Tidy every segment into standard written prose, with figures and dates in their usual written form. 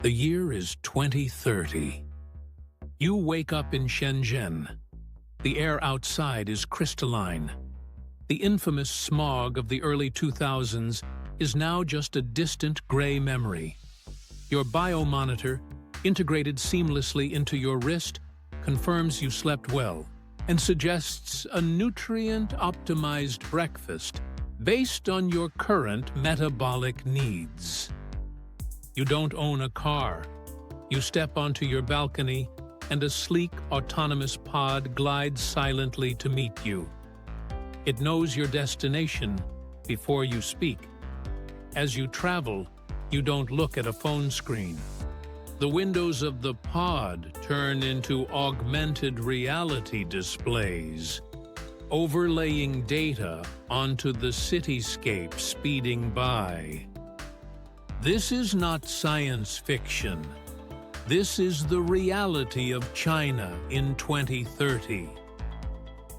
The year is 2030. You wake up in Shenzhen. The air outside is crystalline. The infamous smog of the early 2000s is now just a distant gray memory. Your biomonitor, integrated seamlessly into your wrist, confirms you slept well and suggests a nutrient-optimized breakfast based on your current metabolic needs. You don't own a car. You step onto your balcony, and a sleek, autonomous pod glides silently to meet you. It knows your destination before you speak. As you travel, you don't look at a phone screen. The windows of the pod turn into augmented reality displays, overlaying data onto the cityscape speeding by. This is not science fiction. This is the reality of China in 2030.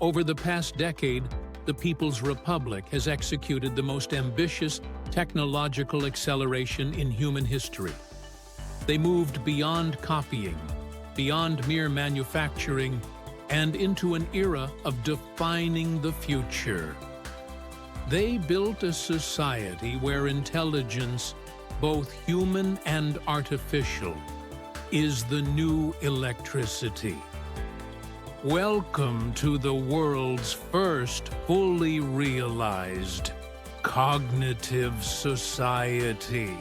Over the past decade, the People's Republic has executed the most ambitious technological acceleration in human history. They moved beyond copying, beyond mere manufacturing, and into an era of defining the future. They built a society where intelligence, both human and artificial, is the new electricity. Welcome to the world's first fully realized cognitive society.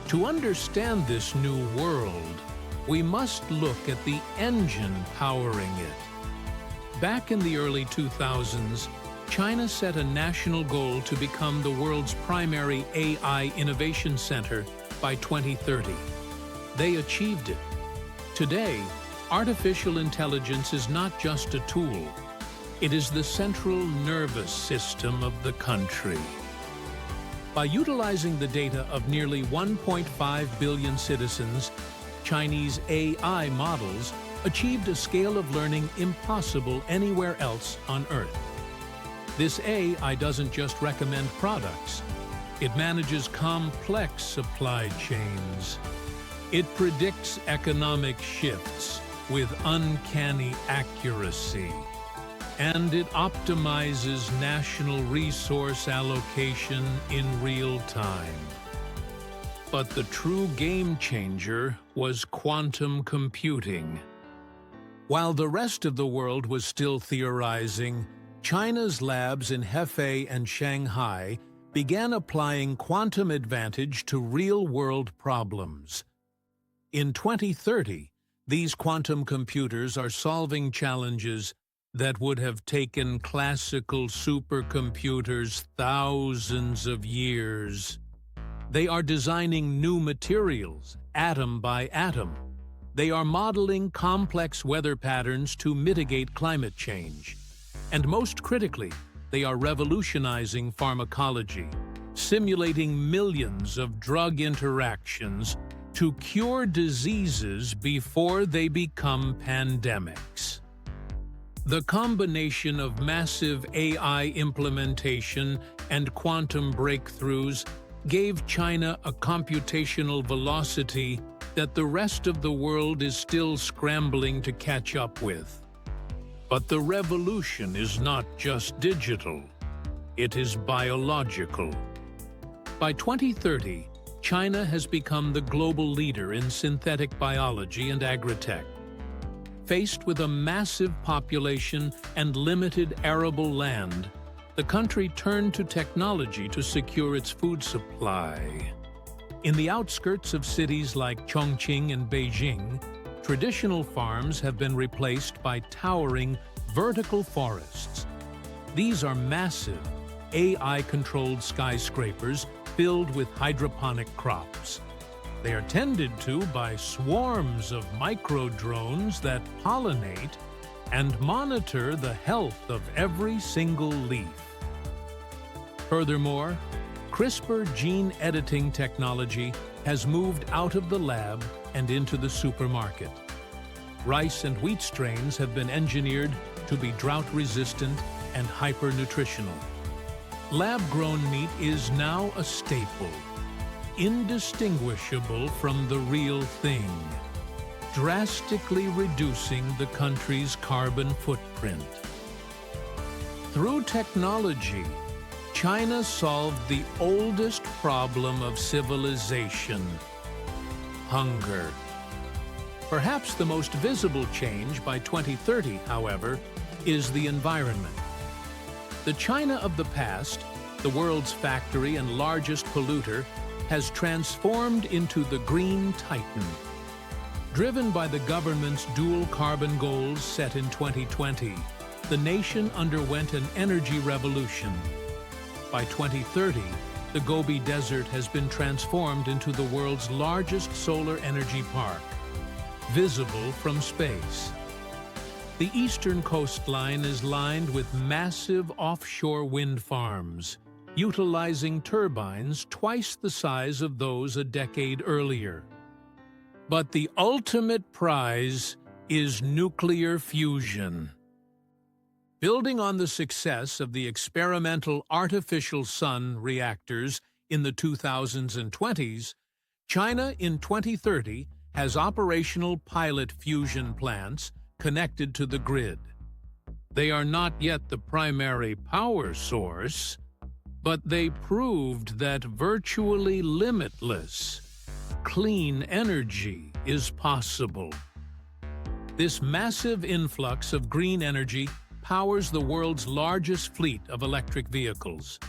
To understand this new world, we must look at the engine powering it. Back in the early 2000s, China set a national goal to become the world's primary AI innovation center by 2030. They achieved it. Today, artificial intelligence is not just a tool. It is the central nervous system of the country. By utilizing the data of nearly 1.5 billion citizens, Chinese AI models achieved a scale of learning impossible anywhere else on Earth. This AI doesn't just recommend products. It manages complex supply chains. It predicts economic shifts with uncanny accuracy. And it optimizes national resource allocation in real time. But the true game changer was quantum computing. While the rest of the world was still theorizing, China's labs in Hefei and Shanghai began applying quantum advantage to real-world problems. In 2030, these quantum computers are solving challenges that would have taken classical supercomputers thousands of years. They are designing new materials, atom by atom. They are modeling complex weather patterns to mitigate climate change. And most critically, they are revolutionizing pharmacology, simulating millions of drug interactions to cure diseases before they become pandemics. The combination of massive AI implementation and quantum breakthroughs gave China a computational velocity that the rest of the world is still scrambling to catch up with. But the revolution is not just digital, it is biological. By 2030, China has become the global leader in synthetic biology and agritech. Faced with a massive population and limited arable land, the country turned to technology to secure its food supply. In the outskirts of cities like Chongqing and Beijing, traditional farms have been replaced by towering vertical forests. These are massive, AI-controlled skyscrapers filled with hydroponic crops. They are tended to by swarms of micro-drones that pollinate and monitor the health of every single leaf. Furthermore, CRISPR gene editing technology has moved out of the lab and into the supermarket. Rice and wheat strains have been engineered to be drought-resistant and hyper-nutritional. Lab-grown meat is now a staple. indistinguishable from the real thing, drastically reducing the country's carbon footprint. Through technology, China solved the oldest problem of civilization: hunger. Perhaps the most visible change by 2030, however, is the environment. The China of the past, the world's factory and largest polluter, has transformed into the Green Titan. Driven by the government's dual carbon goals set in 2020, the nation underwent an energy revolution. By 2030, the Gobi Desert has been transformed into the world's largest solar energy park, visible from space. The eastern coastline is lined with massive offshore wind farms, utilizing turbines twice the size of those a decade earlier. But the ultimate prize is nuclear fusion. Building on the success of the experimental artificial sun reactors in the 2000s and 20s, China in 2030 has operational pilot fusion plants connected to the grid. They are not yet the primary power source, but they proved that virtually limitless, clean energy is possible. This massive influx of green energy powers the world's largest fleet of electric vehicles.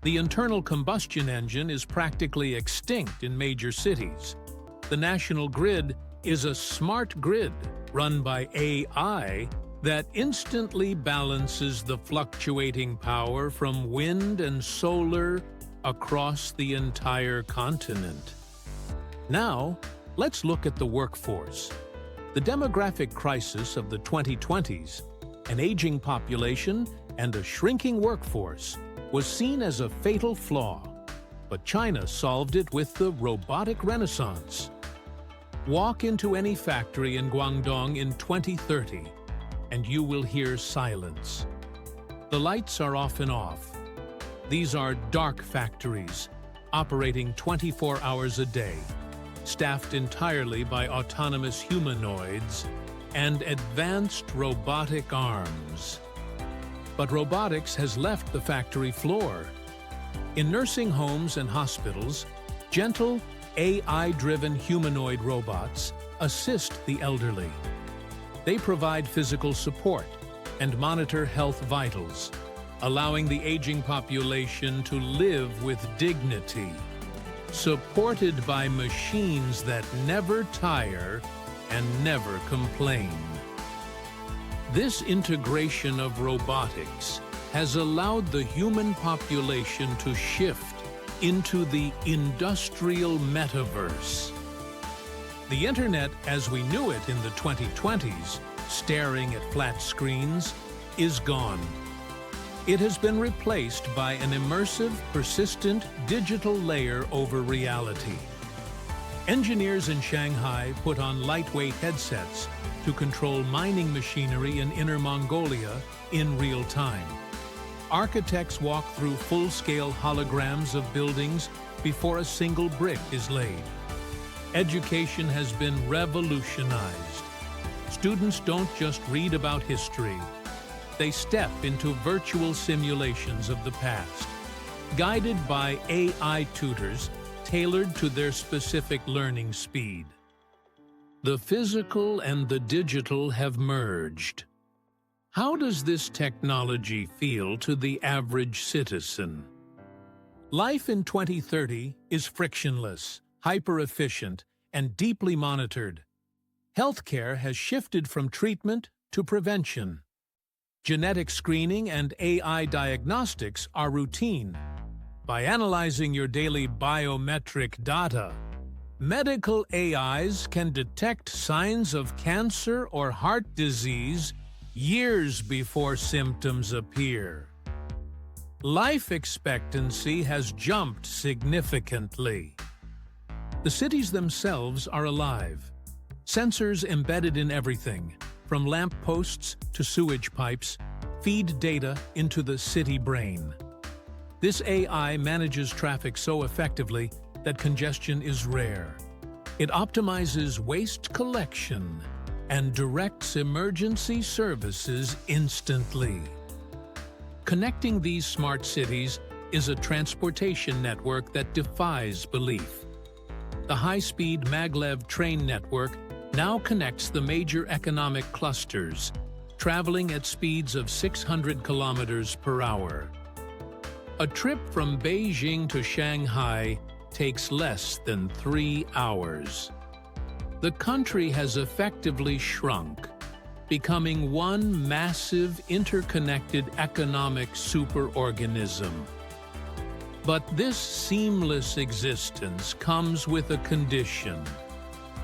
The internal combustion engine is practically extinct in major cities. The national grid is a smart grid run by AI that instantly balances the fluctuating power from wind and solar across the entire continent. Now, let's look at the workforce. The demographic crisis of the 2020s, an aging population and a shrinking workforce, was seen as a fatal flaw, but China solved it with the robotic renaissance. Walk into any factory in Guangdong in 2030, and you will hear silence. The lights are often off. These are dark factories, operating 24 hours a day, staffed entirely by autonomous humanoids and advanced robotic arms. But robotics has left the factory floor. In nursing homes and hospitals, gentle, AI-driven humanoid robots assist the elderly. They provide physical support and monitor health vitals, allowing the aging population to live with dignity, supported by machines that never tire and never complain. This integration of robotics has allowed the human population to shift into the industrial metaverse. The internet as we knew it in the 2020s, staring at flat screens, is gone. It has been replaced by an immersive, persistent digital layer over reality. Engineers in Shanghai put on lightweight headsets to control mining machinery in Inner Mongolia in real time. Architects walk through full-scale holograms of buildings before a single brick is laid. Education has been revolutionized. Students don't just read about history. They step into virtual simulations of the past, guided by AI tutors tailored to their specific learning speed. The physical and the digital have merged. How does this technology feel to the average citizen? Life in 2030 is frictionless, hyper-efficient, and deeply monitored. Healthcare has shifted from treatment to prevention. Genetic screening and AI diagnostics are routine. By analyzing your daily biometric data, medical AIs can detect signs of cancer or heart disease years before symptoms appear. Life expectancy has jumped significantly. The cities themselves are alive. Sensors embedded in everything, from lamp posts to sewage pipes, feed data into the city brain. This AI manages traffic so effectively that congestion is rare. It optimizes waste collection and directs emergency services instantly. Connecting these smart cities is a transportation network that defies belief. The high-speed maglev train network now connects the major economic clusters, traveling at speeds of 600 kilometers per hour. A trip from Beijing to Shanghai takes less than 3 hours. The country has effectively shrunk, becoming one massive interconnected economic superorganism. But this seamless existence comes with a condition: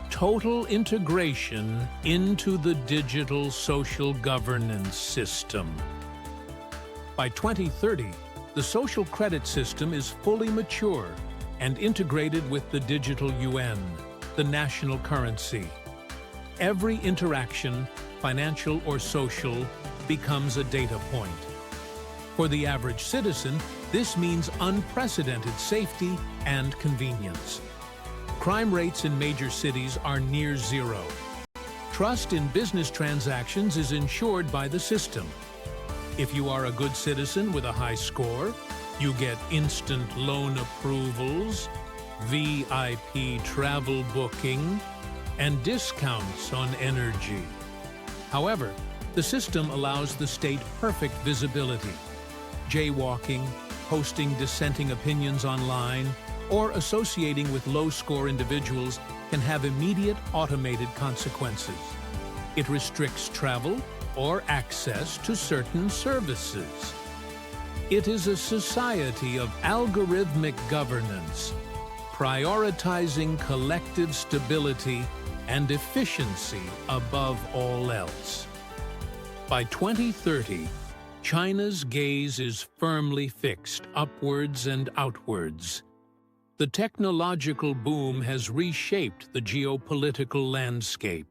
total integration into the digital social governance system. By 2030, the social credit system is fully mature and integrated with the digital yuan, the national currency. Every interaction, financial or social, becomes a data point. For the average citizen, this means unprecedented safety and convenience. Crime rates in major cities are near zero. Trust in business transactions is ensured by the system. If you are a good citizen with a high score, you get instant loan approvals, VIP travel booking, and discounts on energy. However, the system allows the state perfect visibility. Jaywalking, posting dissenting opinions online, or associating with low-score individuals can have immediate automated consequences. It restricts travel or access to certain services. It is a society of algorithmic governance, prioritizing collective stability and efficiency above all else. By 2030, China's gaze is firmly fixed upwards and outwards. The technological boom has reshaped the geopolitical landscape.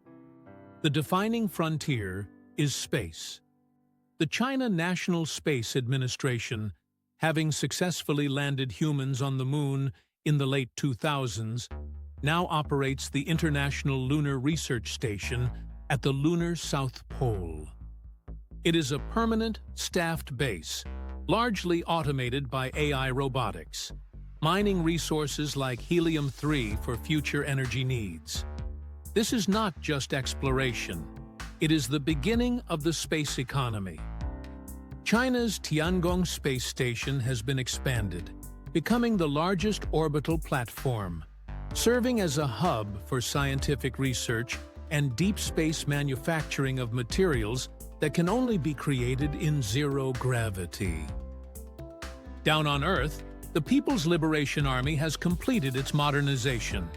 The defining frontier is space. The China National Space Administration, having successfully landed humans on the Moon in the late 2000s, now operates the International Lunar Research Station at the lunar South Pole. It is a permanent, staffed base, largely automated by AI robotics, mining resources like helium-3 for future energy needs. This is not just exploration. It is the beginning of the space economy. China's Tiangong space station has been expanded, becoming the largest orbital platform, serving as a hub for scientific research and deep space manufacturing of materials that can only be created in zero gravity. Down on Earth, the People's Liberation Army has completed its modernization.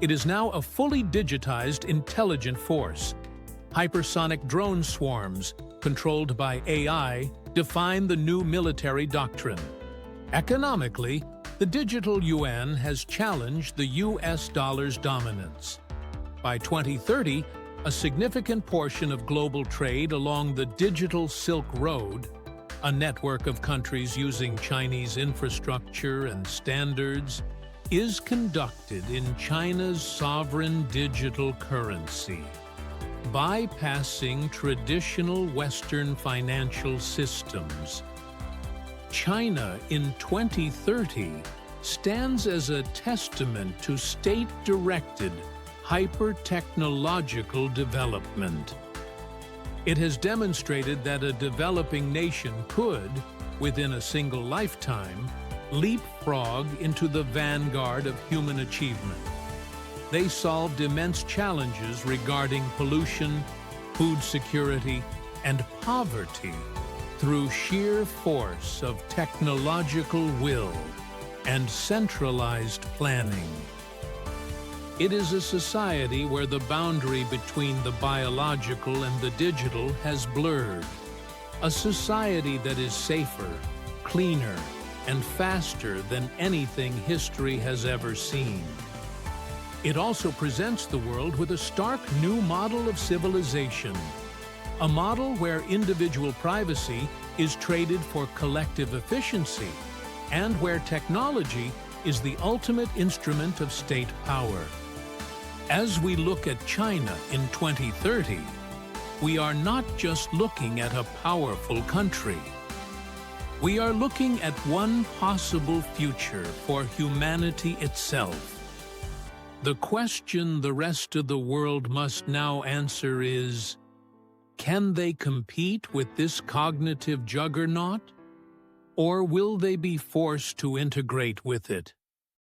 It is now a fully digitized intelligent force. Hypersonic drone swarms, controlled by AI, define the new military doctrine. Economically, the digital yuan has challenged the US dollar's dominance. By 2030, a significant portion of global trade along the digital Silk Road, a network of countries using Chinese infrastructure and standards, is conducted in China's sovereign digital currency, bypassing traditional Western financial systems. China in 2030 stands as a testament to state-directed, hyper-technological development. It has demonstrated that a developing nation could, within a single lifetime, leapfrog into the vanguard of human achievement. They solved immense challenges regarding pollution, food security, and poverty through sheer force of technological will and centralized planning. It is a society where the boundary between the biological and the digital has blurred. A society that is safer, cleaner, and faster than anything history has ever seen. It also presents the world with a stark new model of civilization, a model where individual privacy is traded for collective efficiency, and where technology is the ultimate instrument of state power. As we look at China in 2030, we are not just looking at a powerful country. We are looking at one possible future for humanity itself. The question the rest of the world must now answer is, can they compete with this cognitive juggernaut? Or will they be forced to integrate with it?